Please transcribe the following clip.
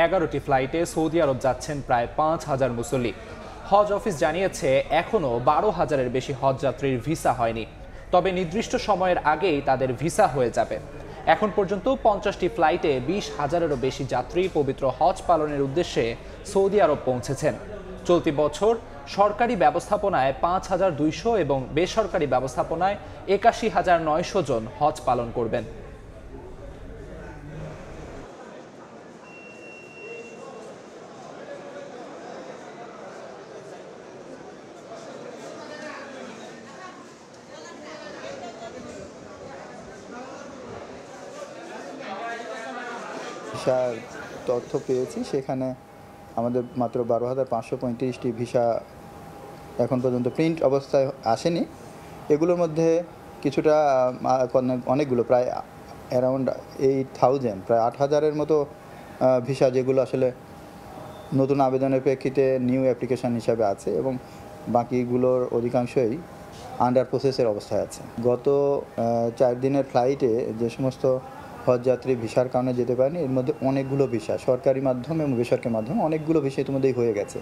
11টি ফ্লাইটে সৌদি আরব যাচ্ছেন প্রায় 5,000 মুসল্লি। হজ অফিস জানিয়েছে এখনও 12,000-এর বেশি হজ যাত্রীর ভিসা হয়নি, তবে নির্দিষ্ট সময়ের আগেই তাদের ভিসা হয়ে যাবে। এখন পর্যন্ত 50টি ফ্লাইটে 20,000-এরও বেশি যাত্রী পবিত্র হজ পালনের উদ্দেশ্যে সৌদি আরব পৌঁছেছেন। চলতি বছর সরকারি ব্যবস্থাপনায় 5,200 এবং বেসরকারি ব্যবস্থাপনায় 81,900 জন হজ পালন করবেন। ভিসার তথ্য পেয়েছি, সেখানে আমাদের মাত্র 12,535টি ভিসা এখন পর্যন্ত প্রিন্ট অবস্থায় আসেনি। এগুলোর মধ্যে কিছুটা অনেকগুলো প্রায় অ্যারাউন্ড 8,000 প্রায় 8,000-এর মতো ভিসা, যেগুলো আসলে নতুন আবেদনের প্রেক্ষিতে নিউ অ্যাপ্লিকেশান হিসাবে আছে এবং বাকিগুলোর অধিকাংশই আন্ডার প্রসেসের অবস্থায় আছে। গত 4 দিনের ফ্লাইটে যে সমস্ত হজযাত্রী ভিসার কারণে যেতে পারেনি, এর মধ্যে অনেকগুলো ভিসা সরকারি মাধ্যমে এবং বেসরকারি মাধ্যমে অনেকগুলো ভিসা ইতিমধ্যেই হয়ে গেছে।